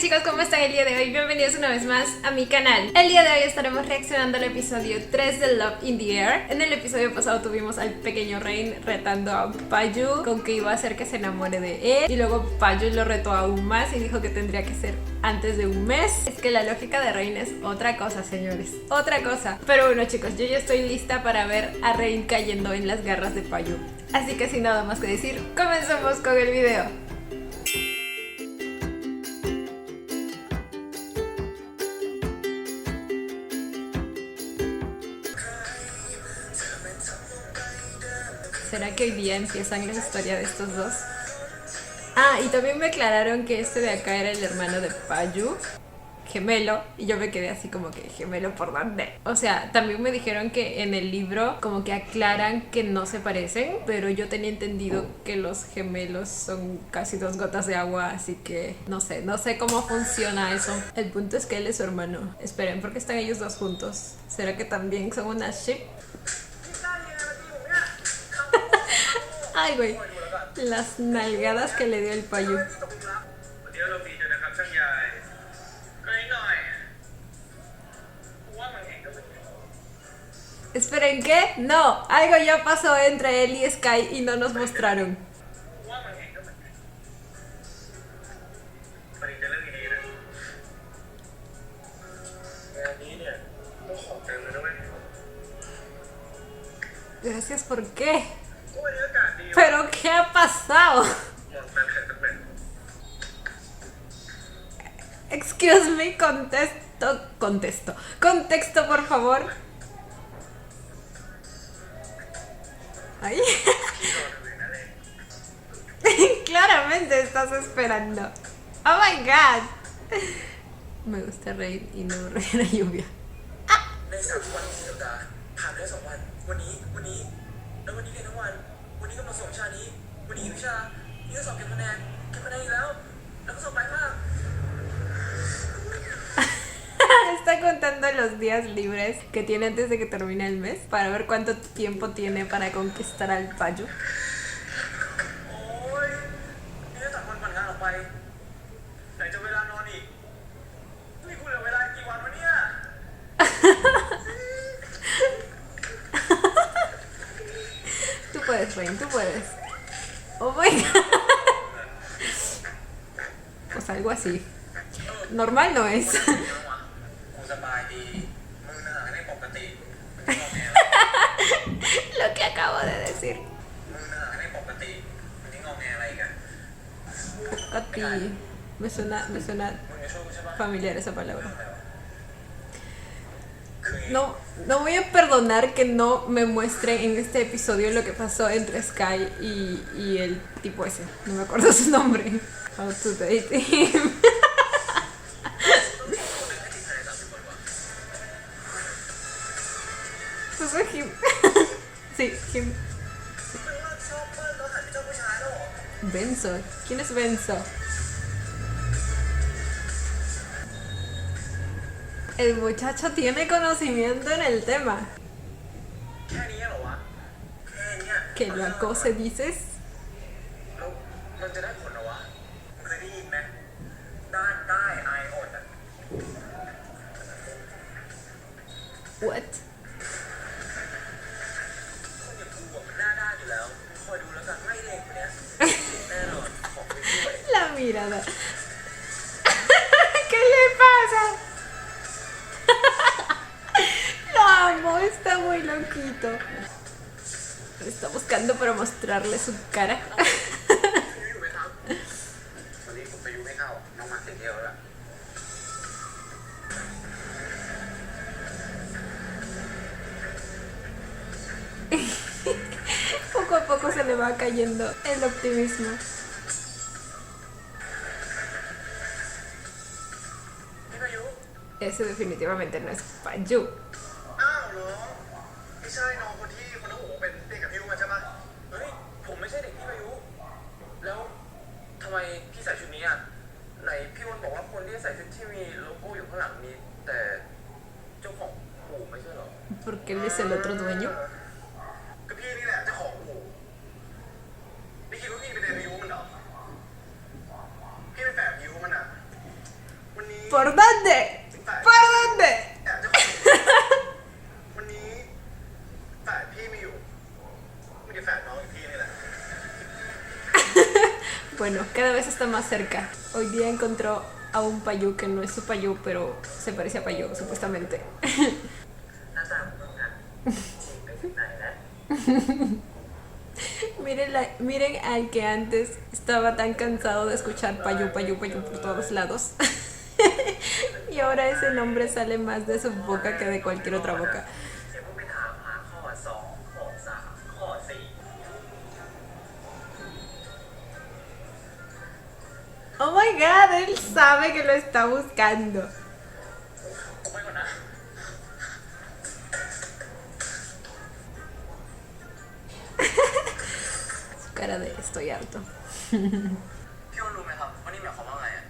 chicos, ¿cómo están el día de hoy? Bienvenidos una vez más a mi canal. El día de hoy estaremos reaccionando al episodio 3 de Love in the Air. En el episodio pasado tuvimos al pequeño Rain retando a Payu con que iba a hacer que se enamore de él. Y luego Payu lo retó aún más y dijo que tendría que ser antes de un mes. Es que la lógica de Rain es otra cosa, señores. Otra cosa. Pero bueno, chicos, yo ya estoy lista para ver a Rain cayendo en las garras de Payu. Así que sin nada más que decir, comencemos con el video. ¿Será que hoy día empiezan la historia de estos dos? Ah, y también me aclararon que este de acá era el hermano de Payu, gemelo, y yo me quedé así como que, ¿gemelo por dónde? O sea, también me dijeron que en el libro como que aclaran que no se parecen, pero yo tenía entendido que los gemelos son casi 2 gotas de agua, así que no sé cómo funciona eso. El punto es que él es su hermano. Esperen, ¿por qué están ellos dos juntos? ¿Será que también son una ship? Ay, güey, las nalgadas que le dio el Payu. Esperen, ¿qué? No, algo ya pasó entre él y Sky y no nos mostraron. Gracias, ¿por qué? ¿Pero qué ha pasado? Excuse me, contexto, por favor. Ay. Claramente estás esperando. Oh my god. Me gusta reír y no reír a lluvia. Está contando los días libres que tiene antes de que termine el mes para ver cuánto tiempo tiene para conquistar al Payu. Tú puedes, Rain, tú puedes. Oh my god. Pues algo así. Normal no es. Lo que acabo de decir. Pocati. Me suena familiar esa palabra. No voy a perdonar que no me muestren en este episodio lo que pasó entre Sky y el tipo ese. No me acuerdo su nombre. How to date him. Pues fue Him. Sí, Him. Benzo. ¿Quién es Benzo? El muchacho tiene conocimiento en el tema. ¿Que lo acose, dices? What? La mirada. ¿Qué le pasa? Lo amo, está muy loquito. Está buscando para mostrarle su cara. Poco a poco se le va cayendo el optimismo. Ese definitivamente no es Payu. Porque él es el otro dueño. ¿Por dónde? ¿Por dónde? วันนี้แฝดพี่ไม่อยู่ไม่ได้แฝดน้องอีกพี่นี่แหละ Bueno, cada vez está más cerca. Hoy día encontró a un Payú que no es su Payú, pero se parece a Payú, supuestamente. หน้าตาเหมือนกันไปถึงไหนแล้ว Miren al que antes estaba tan cansado de escuchar Payú, Payú, Payú por todos lados. Y ahora ese nombre sale más de su boca que de cualquier otra boca. เดี๋ยวพวกไปถามหาข้อ2ข้อ3ข้อ4 Oh my god, él sabe que lo está buscando. กูไปก่อนนะ Su cara de estoy harto. พี่อ้นรู้ไหมครับว่านี่หมายความว่าไงอ่ะ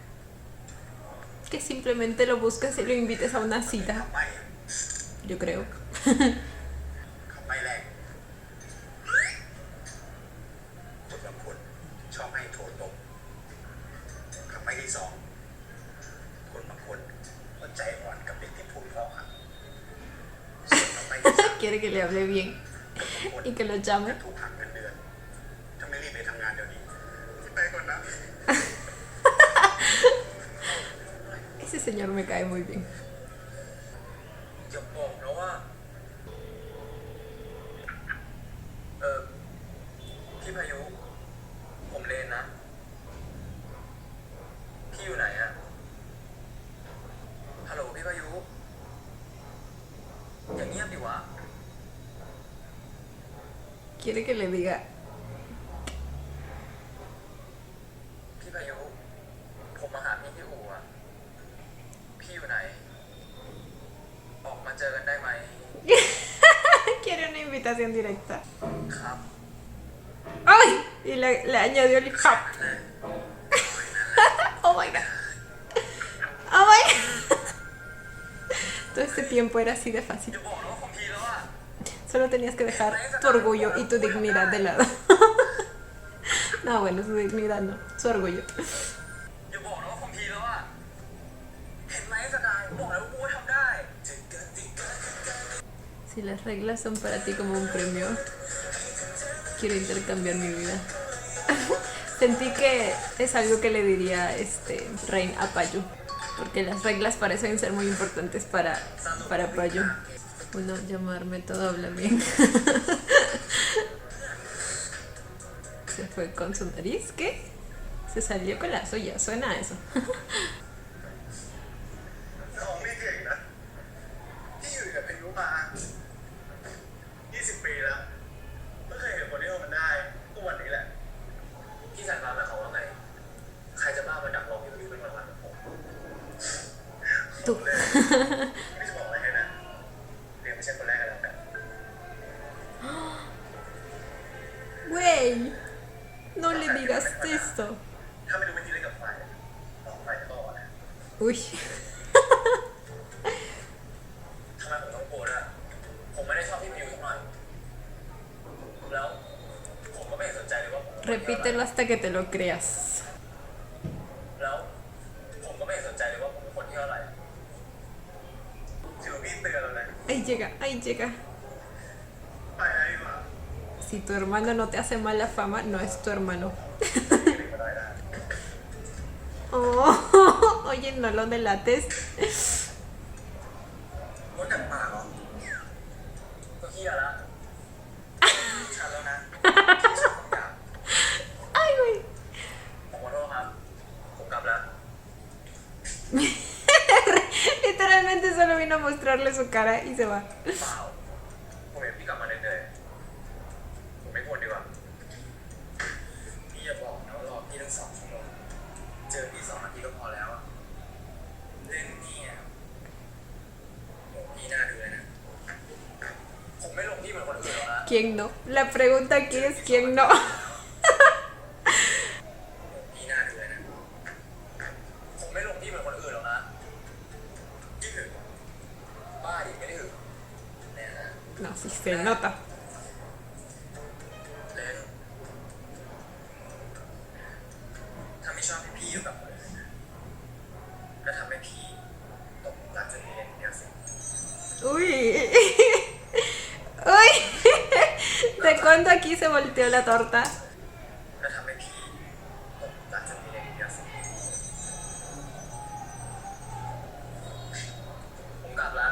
Que simplemente lo buscas y lo invites a una cita. ไป Yo creo. ขับไปแรกคนบางคนชอบให้โทรตรงขับไปที่2คนบางคนก็ใจอ่อนกับเด็กที่พูดเพราะครับส่วนขับไปที่3 Quiere que le hable bien คน y que lo llame. ถูกหักเงินเดือนถ้าไม่รีบไปทำงานเดี๋ยวนี้ไปก่อนนะ Ese señor me cae muy bien. อย่าบอกนะว่าพี่พายุผมเลนนะพี่อยู่ไหนอะฮัลโหลพี่พายุอย่าเงียบดิวะ Quiere que le diga, พี่พายุผมมาหาพี่ที่อู่อะพี่อยู่ไหนออกมาเจอกันได้ไหม quiere una invitación directa. ครับ ¡Ay! Y le añadió el hop. Oh my god. Oh my god. Todo este tiempo era así de fácil. อย่าบอกนะว่าผมทีแล้วอะ Solo tenías que dejar tu orgullo y tu dignidad de lado. No, bueno, su dignidad no, su orgullo. อย่าบอกนะว่าผมทีแล้วอะเห็นไหมสกายบอกแล้วว่ากูทำได้ Si las reglas son para ti como un premio, quiero intercambiar mi vida. Sentí que es algo que le diría Rain a Payú, porque las reglas parecen ser muy importantes para Payú. Uno, llamarme todo habla bien. Se fue con su nariz, ¿qué? Se salió con la suya, suena a eso. น้องนี่เก่งนะพี่อยู่กับพายุมา20 ปีแล้วไม่เคยเห็นคนที่ทำมันได้ก็วันนี้แหละพี่สายฟ้าหมายความว่าไงใครจะบ้ามาดักรอพี่พายุเป็นวันๆแบบผม Tú. ไม่จะบอกอะไรให้นะเรียนไม่ใช่คนแรกกันแล้วกัน Güey, no le digas esto. ถ้าไม่ดูวิธีเล่นกับไฟลองไฟต่อนะ Uy. ทำไมผมต้องโกรธอ่ะผมไม่ได้ชอบพี่พายุสักหน่อยแล้วผมก็ไม่เห็นสนใจเลยว่าผม Repítelo hasta que te lo creas. แล้วผมก็ไม่เห็นสนใจเลยว่าผมเป็นคนที่เท่าไหร่ถือพี่เตือนแล้วนะ Ahí llega, ahí llega. ไปได้ดีกว่า Si tu hermano no te hace mala fama, no es tu hermano. ไม่ได้ก็ได้นะ Oh, oye, no lo delates. มดกัดปากเหรอก็เฮียละชันแล้วนะที่ชอบคำหยาบ Ay, güey. ผมขอโทษครับผมกลับแล้ว Literalmente solo vino a mostrarle su cara y se va. เปล่าผมเห็นพี่กลับมาเหนื่อยๆผมไม่ควรดีกว่าพี่อย่าบอกนะว่ารอพี่ทั้ง2 ชั่วโมงเจอพี่2 นาทีก็พอแล้วอะเล่นเนี่ยโหพี่น่าดูเลยนะผมไม่ลงพี่เหมือนคนอื่นหรอกนะ ¿Quién no? La pregunta aquí es ¿quién no? พี่น่าดูเลยนะผมไม่ลงพี่เหมือนคนอื่นหรอกนะพี่ถึงบ้าดิไม่ได้ถึงเนี่ยนะ No, si se nota. เล่นถ้าไม่ชอบพี่อยู่กับผมได้ ก็ทำให้พี่ตกหลุมรักจนมีเรื่องเดียวสิ Uy. Uy. ¿De cuándo aquí se volteó la torta? ก็ทำให้พี่ตกหลุมรักจนมีเรื่องเดียวสิผมกลับแล้ว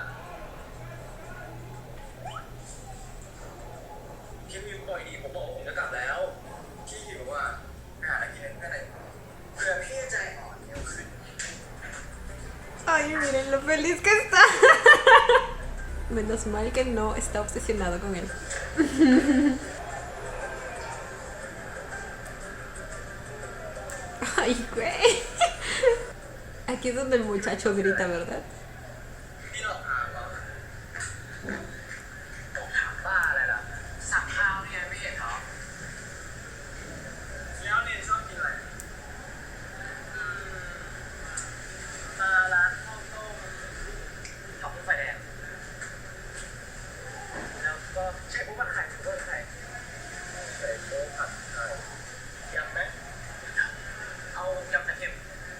พี่วิวปล่อยดีผมบอกว่าผมจะกลับแล้วพี่หิวอ่ะไปหาอะไรกินกันก็ได้เผื่อพี่ใจอ่อนเร็วขึ้น Ay, miren lo feliz que está. Menos mal que no está obsesionado con él. Ay, güey. Aquí es donde el muchacho grita, ¿verdad? พี่หลอกถามเหรอผมถามบ้าอะไรล่ะสั่งข้าวเนี่ยไม่เห็นเหรอแล้วเนี่ยชอบกินอะไรมาร้านข้าวต้มผักบุ้งไฟแดงแล้วก็ใช้บุ้งผัดไข่ด้วยไข่ใส่บุ้งผัดไข่ยำไหมเอายำไข่เค็ม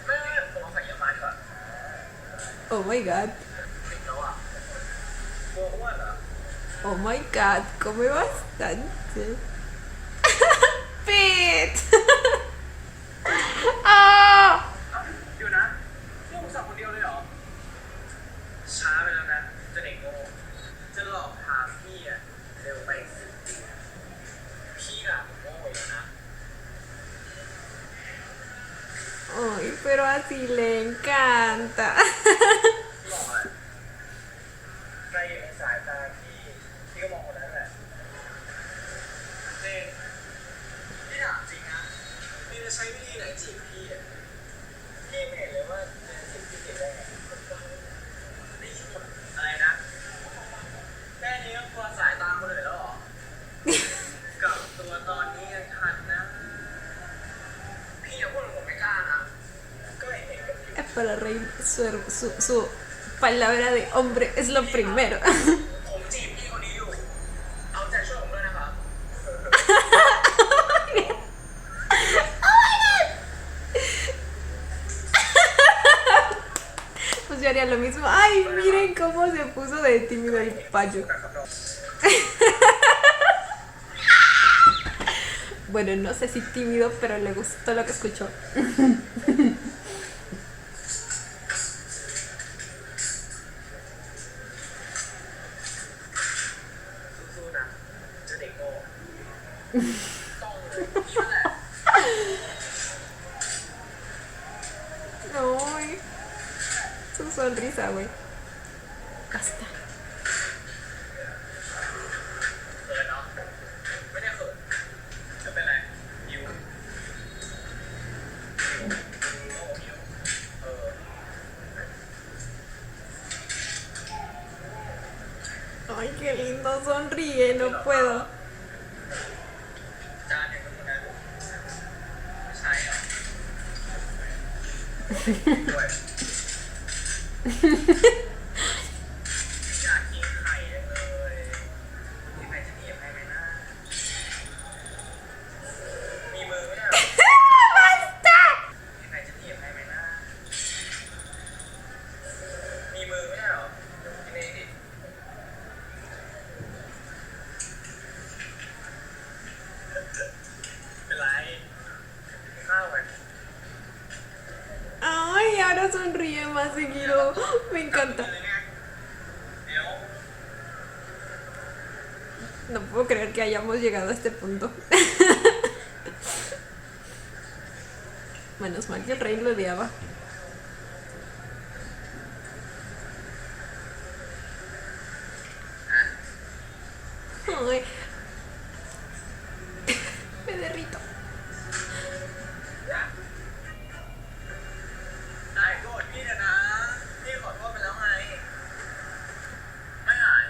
ไม่ผมเอาไข่เยี่ยวม้าดีกว่า Oh my god. ติดแล้วอ่ะกลัวอ้วนเหรอ Oh my god. Come bastante. Pete. Ah. เดี๋ยวนะนี่ผมสั่งคนเดียวเลยเหรอ ช้าไปแล้วนะเจะเด็กโง่จะหลอกถามพี่อ่ะเร็วไป10 ปีพี่อ่ะผมโง่ไปแล้วนะ Ay, pero así le encanta. หลอกอะไรใครอยู่ในสายตาพี่ก็มองคนนั้นแหละนี่พี่ถามจริงนะนี่จะใช้วิธีไหนจีบพี่อ่ะพี่ไม่เห็นเลยว่าจะจีบพี่ได้ไงได้ยินหมดอะไรนะแค่นี้ก็กลัวสายตาคนอื่นแล้วเหรอ กลับตัวตอนนี้ยังทันนะ พี่อย่าพูดผมไม่กล้านะ ก็เห็นกับพี่ Es para reír. Su palabra de hombre es lo primero. ผมจีบพี่คนนี้อยู่ เอาใจช่วยผมด้วยนะครับ Pues yo haría lo mismo. Ay, miren cómo se puso de tímido el payo. Bueno, no sé si tímido, pero le gustó lo que escuchó. สู้ๆนะเจ้าเด็กโง่ต้องเลยพี่นั่นแหละ Ay, su sonrisa, güey. Basta. เขินเนาะไม่ได้เขินจะเป็นไรหิวโง่หิวเออ Ay, qué lindo sonríe, no puedo. จานอย่างนั้นนะไม่ใช่เหรอด้วยอยากกินไข่จังเลยมีใครจะหนีบให้ไหมนะมีมือไหมอ่ะ ¡Basta! มีใครจะหนีบให้ไหมนะมีมือไหมอ่ะเดี๋ยวผมกินเองดิเป็นไรกินข้าวไหม Ay, ahora sonríe más seguido. Me encanta. เดี๋ยว No puedo creer que hayamos llegado a este punto. Menos mal que el rey lo odiaba. Ay. Me derrito. ได้โกรธพี่เถอะนะพี่ขอโทษไปแล้วไงไม่หาย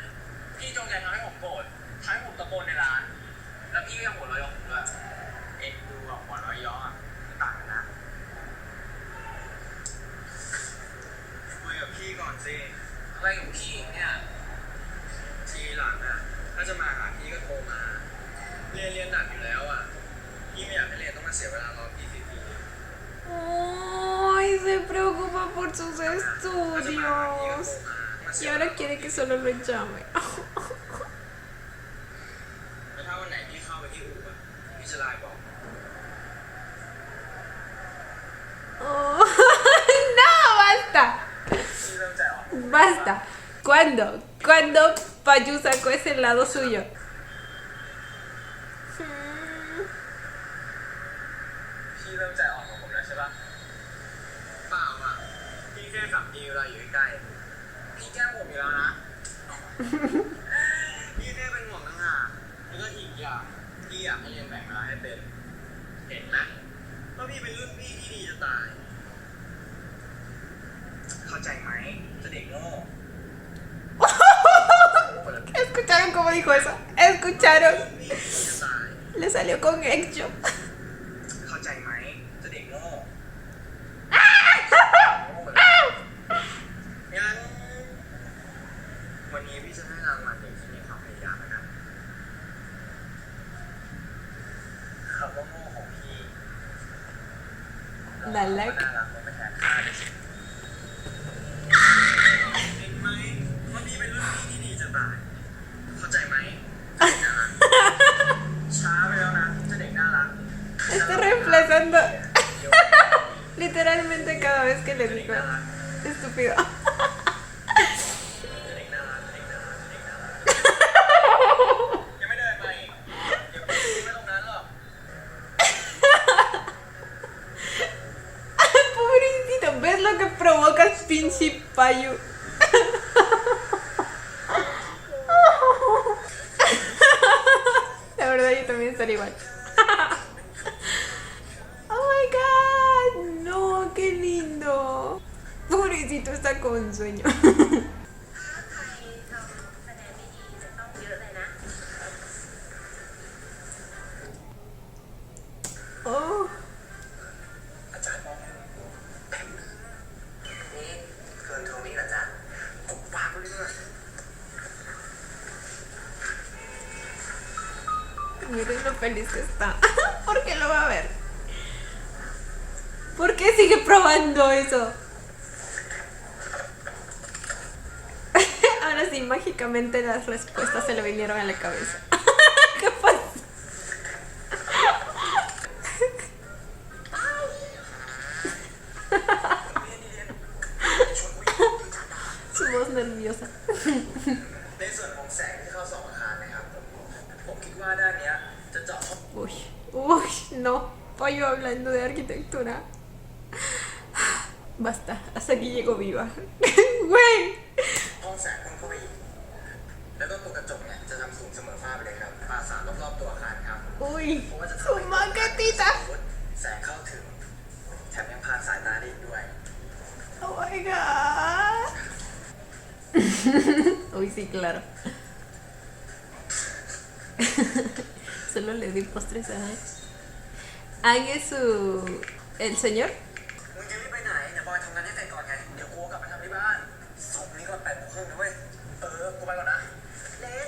พี่จงใจทำให้ผมโกรธทำให้ผมตะโกนในร้านแล้วพี่ก็ยังหัวเราะเยาะผมด้วยเอ็งดูแบบหัวเราะเยาะอ่ะไม่ต่างกันนะคุยกับพี่ก่อนสิอะไรของพี่เนี่ยทีหลังอ่ะถ้าจะมาหาพี่ก็โทรมาเรียนหนักอยู่แล้วอ่ะพี่ไม่อยากให้เรียนต้องมาเสียเวลารอพี่ฟรีๆ Ay, se preocupa por sus estudios. Y ahora quiere que solo lo llame. แล้วถ้าวันไหนพี่เข้าไปที่อู่อะพี่จะไลน์บอก Oh, no, basta. พี่เริ่มใจอ่อน Basta. ¿Cuándo? ¿Cuándo Payu sacó ese lado suyo? พี่เริ่มใจอ่อนกับผมแล้วใช่ปะเปล่าอ่ะพี่แค่ฝังดีเวลาอยู่ใกล้ๆพี่แกล้งผมอยู่แล้วนะ พี่แค่เป็นห่วงต่างหากแล้วก็อีกอย่างพี่อยากให้เรียนแบ่งเวลาให้เป็น เห็นไหมว่าพี่เป็นรุ่นพี่ที่ดีจะตาย เข้าใจไหมจะเด็กโง่ ¿Escucharon cómo dijo eso? ¿Escucharon? รุ่นพี่ที่ดีจะตาย Le salió con hecho. เข้าใจไหมจะเด็กโง่งั้นวันนี้พี่จะให้รางวัลเด็กที่มีความพยายามแล้วกันคำว่าโง่ของพี่ น่ารัก น่ารักมันไม่แทนค่าเลยสิเห็นไหมว่าพี่เป็นรุ่นพี่ที่ดีจะตายเข้าใจไหมน่ารักช้าไปแล้วนะจะเด็กน่ารัก Está reemplazando literalmente cada vez que le digo estúpido. จะเด็กน่ารักจะเด็กน่ารักจะเด็กน่ารักยังไม่เดินมาอีกเดี๋ยวพี่ไม่ตรงนั้นหรอก Pobrecito, ¿ves lo que provocas, pinche Payu? La verdad, yo también estaría igual. Oh my god, no, qué lindo. Pobrecito, está con sueño. ถ้าใครทำคะแนนไม่ดีจะต้องเยอะเลยนะ Oh, อาจารย์มองเห็นนี่เกินโทมี่เหรอจ๊ะผมปากเลย miren lo feliz que está. ¿Por qué lo va a ver? ¿Por qué sigue probando eso? Ahora sí, mágicamente las respuestas se le vinieron a la cabeza. ¿Qué pasa? Su voz nerviosa. ในส่วนของแสงที่เข้าส่องอาคารนะครับผมคิดว่าด้านเนี้ยจะเจาะห้อง Uy, uy, no. Pollo hablando de arquitectura. Basta, hasta aquí llego viva. Güey. ห้องแสงพุ่งเข้าไปอีกแล้วก็ตัวกระจกเนี่ยจะทำสูงเสมอฟ้าไปเลยครับปราสาทรอบๆตัวอาคารครับ Uy, เพราะว่าจะทำ su ให้ maquetita. แสงเข้าถึงแถมยังผ่านสายตาได้อีกด้วย Oh my god. Uy, sí, claro. Solo le di postres a Hague su... ¿El señor? มึงจะรีบไปไหนเดี๋ยวบอยทำงานให้เสร็จก่อนไงเดี๋ยวกูกลับไปทำที่บ้านส่งนี้ก่อน8:30นะเว้ยกูไปก่อนนะเล่น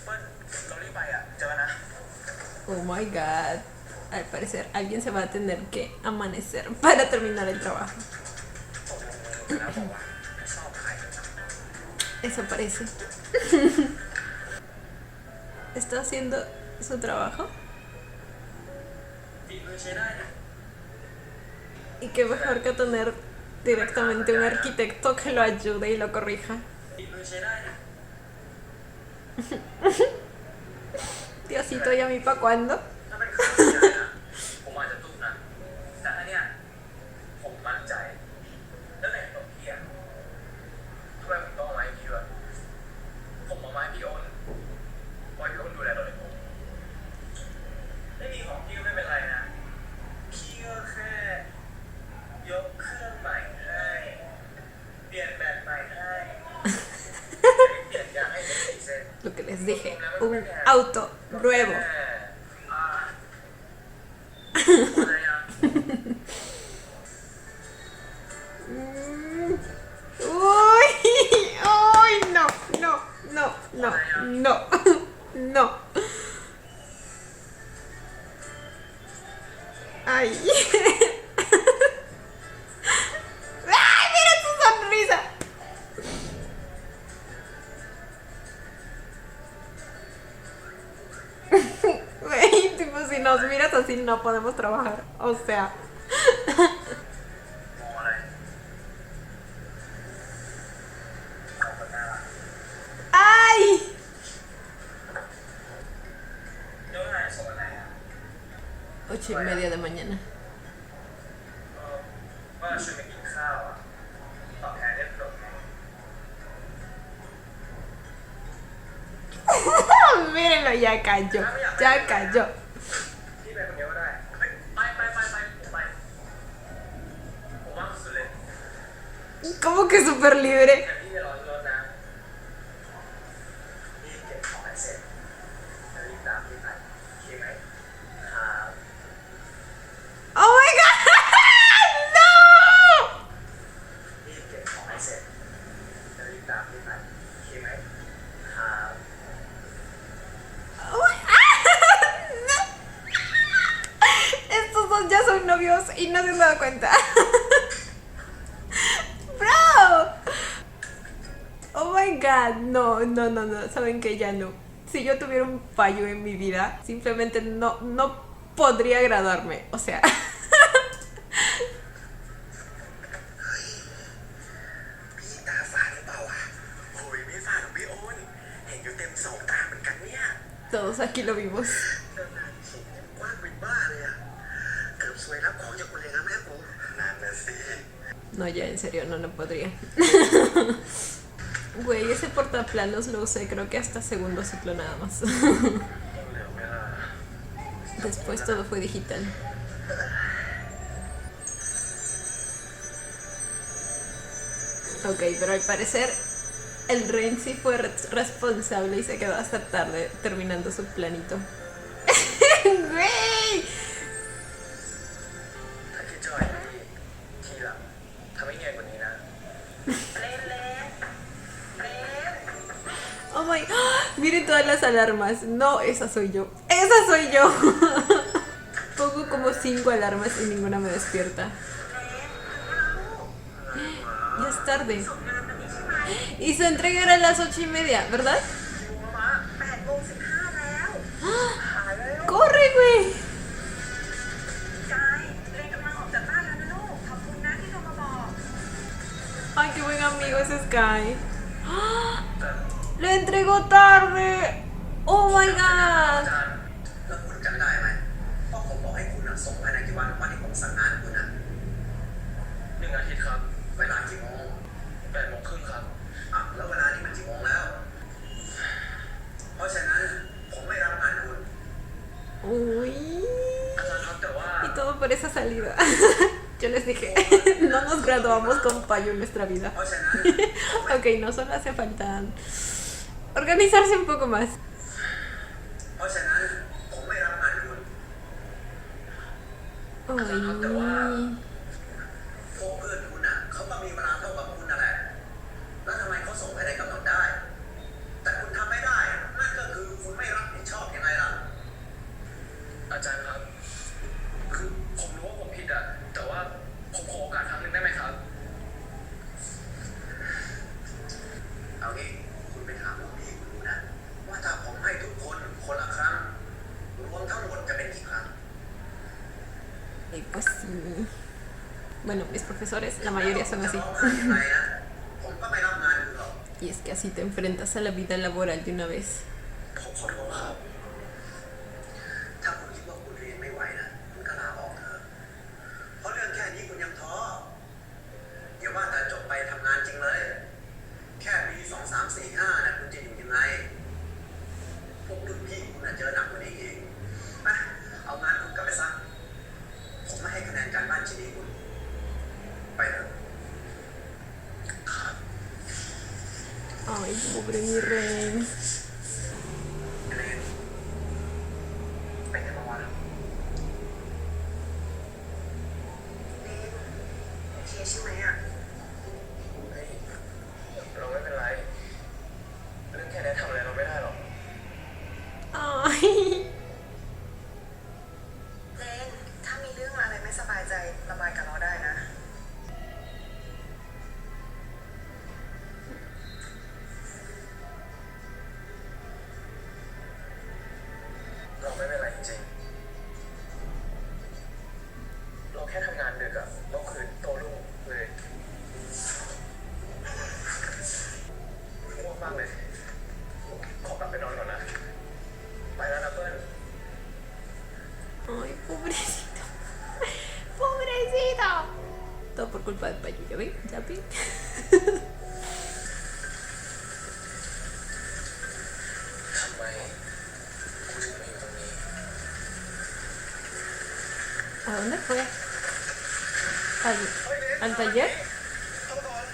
เปิ้ลเรารีบไปอ่ะเจอกันนะ Oh my god. Al parecer alguien se va a tener que amanecer para terminar el trabajo. แล้วบอกว่าชอบใคร Eso parece. ¿Está haciendo su trabajo? ฝีมือใช้ได้นะ Y qué mejor que tener directamente un arquitecto que lo ayude y lo corrija. ฝีมือใช้ได้นะ Diosito, ¿y a mí pa' cuándo? ถ้าเป็นข้าวใหญ่นะผมอาจจะตุ้มนะแต่อันเนี้ยผมมั่นใจแล้วไหนตรงพี่อ่ะทำไมผมต้องเอาไม้พี่วะผมเอาไม้พี่อ้นไว้พี่อ้นดูแลตัวเองผมไม่มีของพี่ก็ไม่เป็นไรนะพี่ก็แค่ยกเครื่องใหม่ให้เปลี่ยนแบตใหม่ให้เปลี่ยนยางให้เป็นสีเส้น Lo que les dije, un auto nuevo. อะไรอ่ะ Uy, uy, no, no, no, no, no, no. Ay. nos miras así no podemos trabajar. O sea. มองอะไรมองคนหน้ารัก ¡Ay! เดี๋ยวไหนส่งอะไรอ่ะ 8:30 de mañana. ว่าชวนไปกินข้าวอ่ะตอบแทนเรียบร้อย Mírenlo, ya cayó. Ya cayó. พี่ไปคนเดียวก็ได้ไปผมไปผมว่างสุดเลย ¿Cómo que súper libre? แต่พี่จะรอที่รถนะพี่เก็บของให้เสร็จแล้วรีบตามพี่ไปโอเคไหมครับ ¡Oh my god! ¡No! รีบเก็บของให้เสร็จแล้วรีบตามพี่ไปโอเคไหมครับ Oh my- ¡Ah! ¡No! Estos dos ya son novios y no se han dado cuenta. Bro. Oh my god. No. Saben que ya no. Si yo tuviera un fallo en mi vida, simplemente no podría graduarme. O sea. พี่ตาฝาดหรือเปล่าวะโอ้ยไม่ฝาดหรอกพี่โอนเห็นอยู่เต็มสองตาเหมือนกันเนี่ย Todos aquí lo vimos. เดินทางสูงกว้างเป็นบ้าเลยอ่ะเกือบซวยรับของจากคนเลยนะแม่กูนั่นน่ะสิ No, ya en serio, no podría. Güey, ese portaplanos lo usé creo que hasta segundo ciclo nada más. ต้องเหลือเวลา Después todo fue digital. Ok, pero al parecer el Ren sí fue responsable y se quedó hasta tarde terminando su planito. ¡Güey! ถ้าคิดจะอ่อยพี่ทีหลังทำให้เงียบกว่านี้นะ Oh my... ¡Ah! Miren todas las alarmas. No, esa soy yo. ¡Esa soy yo! Pongo como 5 alarmas y ninguna me despierta. Ya es tarde. Y su entrega era a las 8:30, ¿verdad? 8:15 แล้ว ¡Corre, güey! กายเรนกำลังออกจากบ้านแล้วนะลูก ขอบคุณนะที่โทรมาบอก ¡Ay, qué buen amigo ese Sky! ¡Ah! ¡Lo entregó tarde! ¡Oh my god! แล้วคุณจำได้ไหมว่าผมบอกให้คุณน่ะส่งภายในกี่วันวันที่ผมสั่งงานคุณน่ะ1 อาทิตย์ครับ เวลากี่โมง8:30ครับอ่ะแล้วเวลานี้มันกี่โมงแล้ว เพราะฉะนั้นผมไม่รับงานคุณ ¡Uy! อาจารย์ครับแต่ว่า Y todo por esa salida. Yo les dije, no nos graduamos con fallo en nuestra vida. เพราะฉะนั้น Ok, no solo hace falta organizarse un poco más. เพราะฉะนั้นผมไม่รับงานคุณ Uy. พวกเพื่อนคุณน่ะเขาก็มีเวลาเท่ากับคุณนั่นแหละ แล้วทำไมเขาส่งภายในกำหนดได้ แต่คุณทำไม่ได้ นั่นก็คือคุณไม่รับผิดชอบยังไงล่ะ อาจารย์ครับ คือผมรู้ว่าผมผิดอะแต่ว่าผมขอโอกาสครั้งหนึ่งได้ไหมครับ เอางี้คุณไปถามลูกพี่คุณดูนะ ว่าถ้าผมให้ทุกคนคนละครั้ง รวมทั้งหมดจะเป็นกี่ครั้ง Y pues sí. Bueno, mis profesores, la mayoría son así. ผมก็ไม่รับงานคุณหรอก Y es que así te enfrentas a la vida laboral de una vez. ผมขอโทษครับ ถ้าคุณคิดว่าคุณเรียนไม่ไหวนะคุณก็ลาออกเถอะ เพราะเรื่องแค่นี้คุณยังท้ออย่าว่าแต่จบไปทำงานจริงเลย แค่ปี2 3 4 5นะคุณจะอยู่ยังไง พวกรุ่นพี่คุณน่ะเจอหนักกว่านี้อีกไปเอางานคุณกลับไปซะผมไม่ให้คะแนนการบ้านชิ้นนี้คุณ ไปเถอะ Ay, pobre mi Ren. คะแนนเป็นไงบ้างวะ โอเคใช่ไหมอ่ะ เฮ้ยเราไม่เป็นไร เรื่องแค่นี้ทำอะไรเราไม่ได้หรอก Ay. เลนถ้ามีเรื่องอะไรไม่สบายใจระบายกับเราได้นะ ผ Chapi. ทำไมกูถึงมาอยู่ตรงนี้ ¿A dónde fue? ¿Al taller? เข้ามาก่อน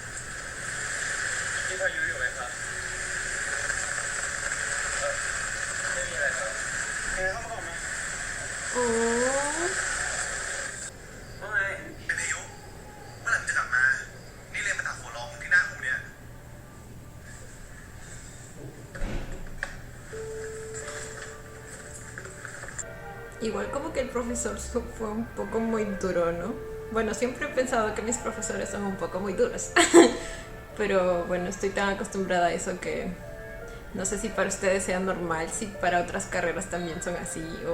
พี่พายุอยู่ไหมครับไม่มีอะไรครับเข้ามาก่อนไหม Oh. ว่าไงเป็นพายุเมื่อไหร่มึงจะกลับมา นี่เรียนมาตัดหัวรองที่หน้าครูเนี่ย Igual como que el profesor fue un poco muy duro, ¿no? Bueno, siempre he pensado que mis profesores son un poco muy duros. Pero bueno, estoy tan acostumbrada a eso que no sé si para ustedes sea normal, si para otras carreras también son así o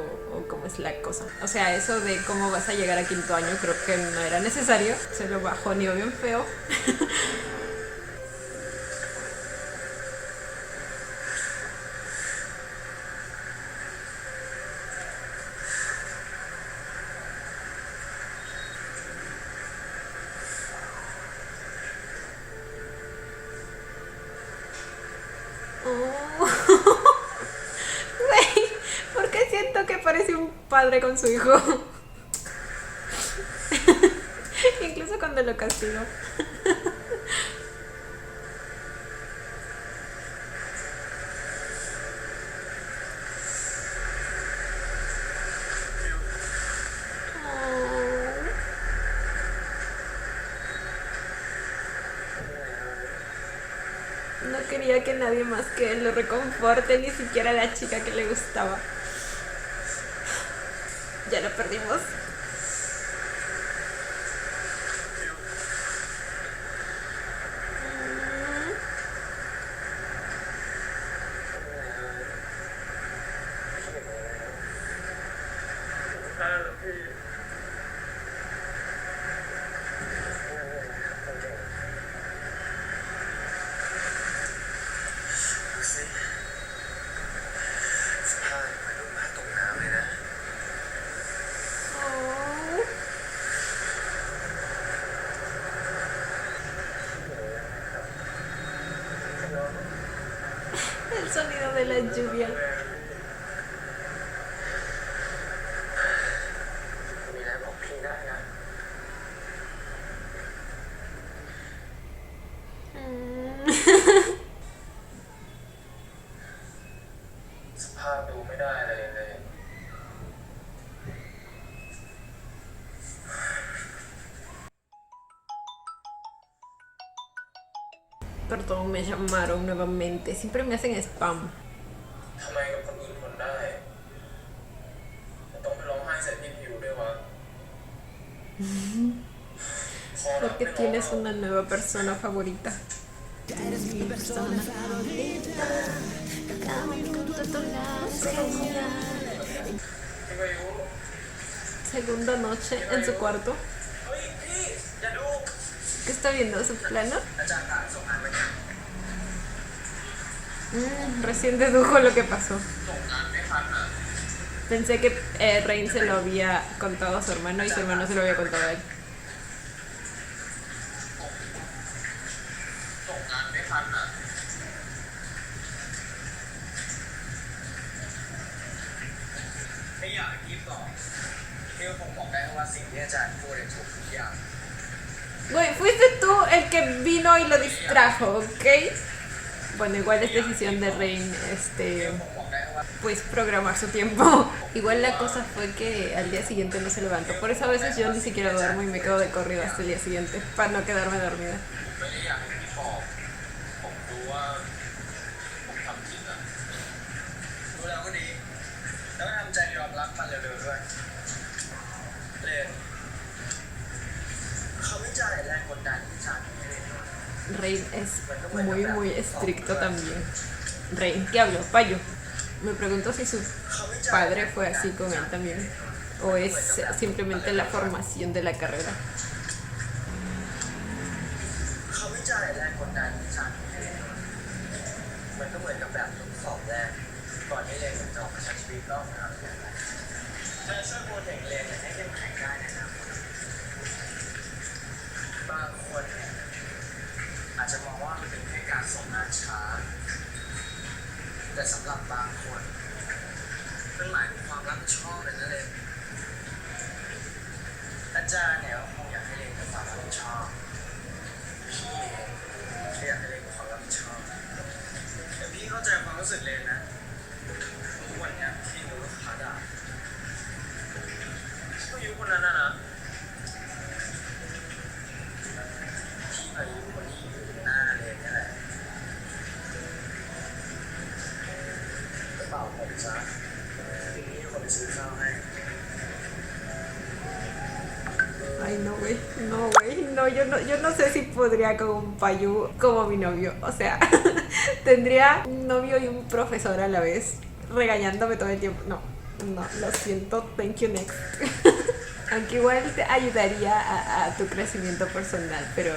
cómo es la cosa. O sea, eso de cómo vas a llegar a quinto año creo que no era necesario. Se lo bajó ni bien feo. Güey, ¿por qué siento que parece un padre con su hijo? Incluso cuando lo castigo. No quería que nadie más que él lo reconforte, ni siquiera la chica que le gustaba. Ya lo perdimos. El sonido de la lluvia. Perdón, me llamaron nuevamente. Siempre me hacen spam. ทำไมกับคนอื่นทนได้แต่ต้องไปร้องไห้ใส่พี่พิวด้วยวะ Porque tienes una nueva persona favorita. Ya eres mi persona favorita. Cada minuto a tu lado seguirá. พี่พายุ Segunda noche en su cuarto. เฮ้ยพี่อย่าดู ¿Qué está viendo? ¿Su plano? อาจารย์ถามส่งงานมาเนี่ย Recién dedujo lo que pasó. ส่งงานไม่ทันอ่ะ Pensé que Rain se lo había contado a su hermano y su hermano se lo había contado a él. ส่งงานไม่ทันอ่ะไม่อยากคิดหรอกพี่ก็คงบอกได้ว่าสิ่งที่อาจารย์พูดเนี่ยถูกทุกอย่าง Güey, fuiste tú el que vino y lo distrajo, ¿ok? Bueno, igual es decisión de Rain, pues programar su tiempo. Igual la cosa fue que al día siguiente no se levantó. Por eso a veces yo ni siquiera duermo y me quedo de corrido hasta el día siguiente, para no quedarme dormida. ไม่ได้อยากให้พี่บอกผมรู้ว่าผมทำผิดอ่ะรู้แล้วก็ดีแล้วก็ทำใจยอมรับมันเร็วๆด้วยเรนเขาไม่จ่ายแรงกดดันที่ฉันไม่ได้ด้วย Rain es muy estricto también. Rain, ¿qué hablo? Payo. Me pregunto si su padre fue así con él también. O es simplemente la formación de la carrera. เขาไม่จ่ายแรงกดดันที่ฉันไม่ได้ด้วยมันก็เหมือนกับแบบทดสอบแรกก่อนที่เรนจะออกมาใช้ชีวิตรอบทางแบบนั้นจะช่วยโปรเทคเรนให้เข้มแข็งได้นะครับบางคนเนี่ย ส่งงานช้าแต่สำหรับบางคนมันหมายถึงความรับผิดชอบเลยนะเลนอาจารย์เนี่ยคงอยากให้เลนมีความรับผิดชอบพี่เองก็อยากให้เลนมีความรับผิดชอบแต่พี่เข้าใจความรู้สึกเลนนะทุกวันเนี้ยที่รู้ลูกค้าด่าผู้หญิงคนนั้นนะพี่พายุคนที่อยู่หน้าเลนนี่แหละกระเป๋าผมซะทีนี้คนไปซื้อข้าวให้ Ay, no, güey, no, güey, no, yo no sé si podría con un Payu como mi novio, o sea, tendría un novio y un profesor a la vez, regañándome todo el tiempo, no, lo siento, thank you, next. Aunque igual te ayudaría a tu crecimiento personal, pero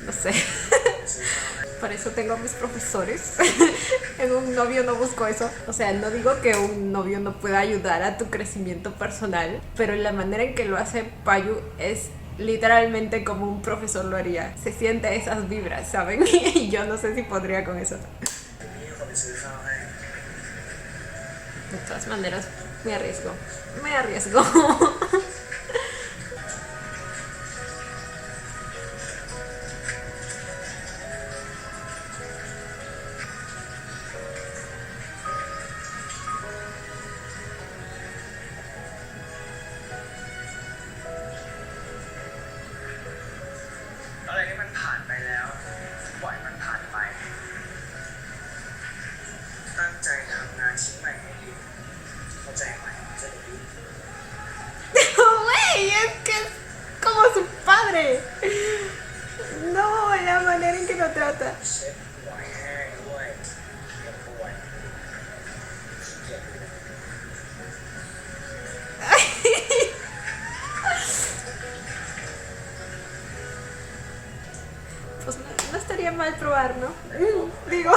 no sé, para eso tengo a mis profesores. En un novio no busco eso. O sea, no digo que un novio no pueda ayudar a tu crecimiento personal, pero la manera en que lo hace Payu es literalmente como un profesor lo haría. Se siente esas vibras, ¿saben? Y yo no sé si podría con eso. De todas maneras, me arriesgo. Me arriesgo. Güey, es que es como su padre. No, la manera en que lo trata. Pues no estaría mal probar, ¿no? Digo.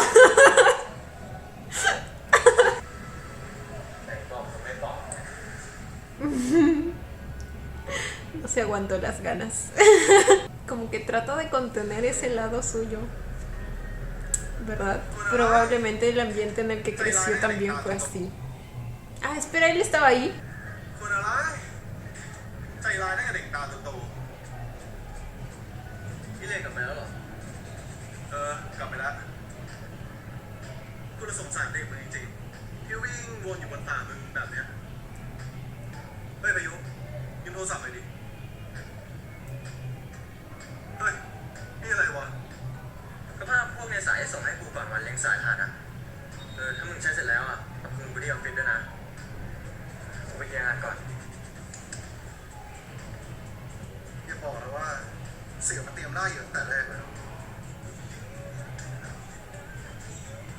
No se aguantó las ganas. Como que trata de contener ese lado suyo, ¿verdad? Probablemente el ambiente en el que creció también fue así. Ah, espera, él estaba ahí.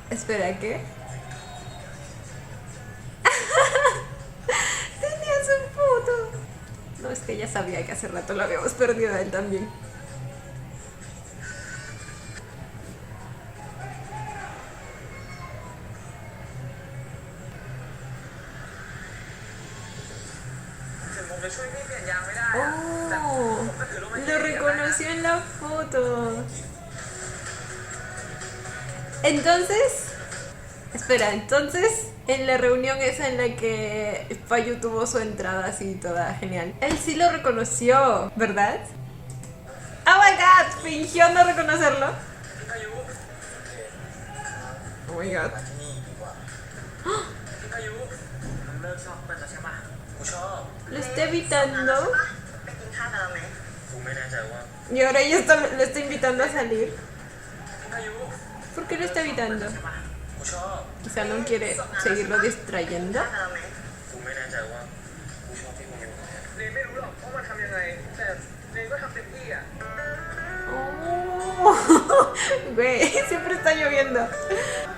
Espera, ¿qué? Tenías un foto. No, es que ya sabía que hace rato lo habíamos perdido a él también. Oh, lo reconoció en la foto. Entonces, espera, entonces en la reunión esa en la que Payu tuvo su entrada así toda genial, él sí lo reconoció, ¿verdad? Oh my god, fingió no reconocerlo. Oh my god. Lo está evitando. Y ahora ella lo está invitando a salir. ¿Por qué lo está evitando? Quizá no quiere seguirlo distrayendo. Oh, güey, siempre está lloviendo.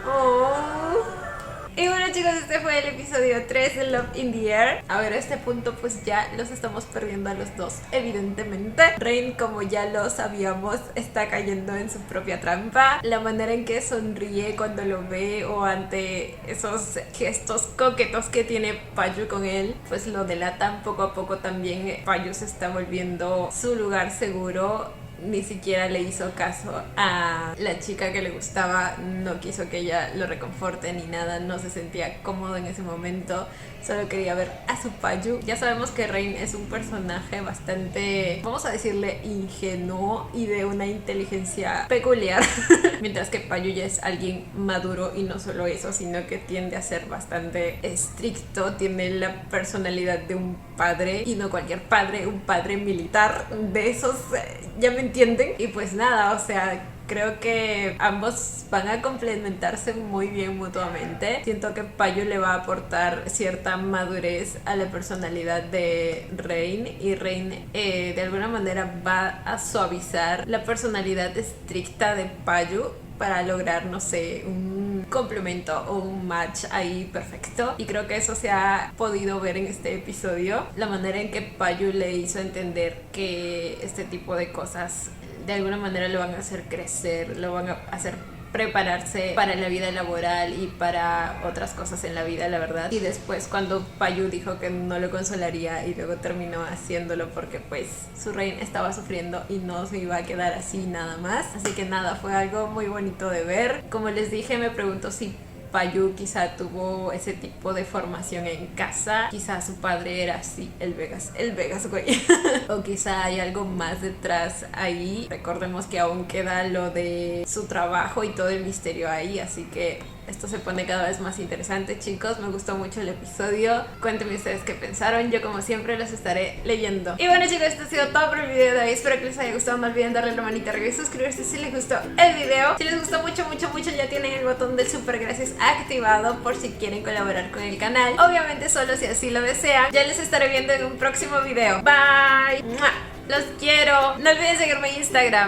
Oh. Y bueno, chicos, este fue el episodio 3 de Love in the Air. A ver, a este punto pues ya los estamos perdiendo a los dos, evidentemente. Rain, como ya lo sabíamos, está cayendo en su propia trampa. La manera en que sonríe cuando lo ve o ante esos gestos coquetos que tiene Payu con él, pues lo delatan. Poco a poco también Payu se está volviendo su lugar seguro. ni siquiera le hizo caso a la chica que le gustaba, no quiso que ella lo reconforte ni nada, no se sentía cómodo en ese momento, solo quería ver a su Payu. Ya sabemos que Rain es un personaje bastante, vamos a decirle, ingenuo y de una inteligencia peculiar, mientras que Payu ya es alguien maduro y no solo eso, sino que tiende a ser bastante estricto, tiene la personalidad de un padre, y no cualquier padre, un padre militar de esos, ya me entienden. Y pues nada, o sea, creo que ambos van a complementarse muy bien mutuamente. Siento que Payu le va a aportar cierta madurez a la personalidad de Rain, y Rain de alguna manera va a suavizar la personalidad estricta de Payu para lograr, no sé, un complemento o un match ahí perfecto. Y creo que eso se ha podido ver en este episodio, la manera en que Payu le hizo entender que este tipo de cosas de alguna manera lo van a hacer crecer, lo van a hacer prepararse para la vida laboral y para otras cosas en la vida, la verdad. Y después cuando Payu dijo que no lo consolaría y luego terminó haciéndolo porque pues su Rain estaba sufriendo y no se iba a quedar así nada más. Así que nada, fue algo muy bonito de ver. Como les dije, me pregunto si Payu quizá tuvo ese tipo de formación en casa, quizá su padre era así, el Vegas güey. O quizá hay algo más detrás ahí. Recordemos que aún queda lo de su trabajo y todo el misterio ahí, así que esto se pone cada vez más interesante, chicos. Me gustó mucho el episodio. Cuéntenme ustedes qué pensaron. Yo, como siempre, los estaré leyendo. Y bueno, chicos, esto ha sido todo por el video de hoy. Espero que les haya gustado. No olviden darle la manita arriba y suscribirse si les gustó el video. Si les gustó mucho, ya tienen el botón del super gracias activado por si quieren colaborar con el canal. Obviamente solo si así lo desean. Ya les estaré viendo en un próximo video. Bye. ¡Mua! Los quiero. No olviden seguirme en Instagram.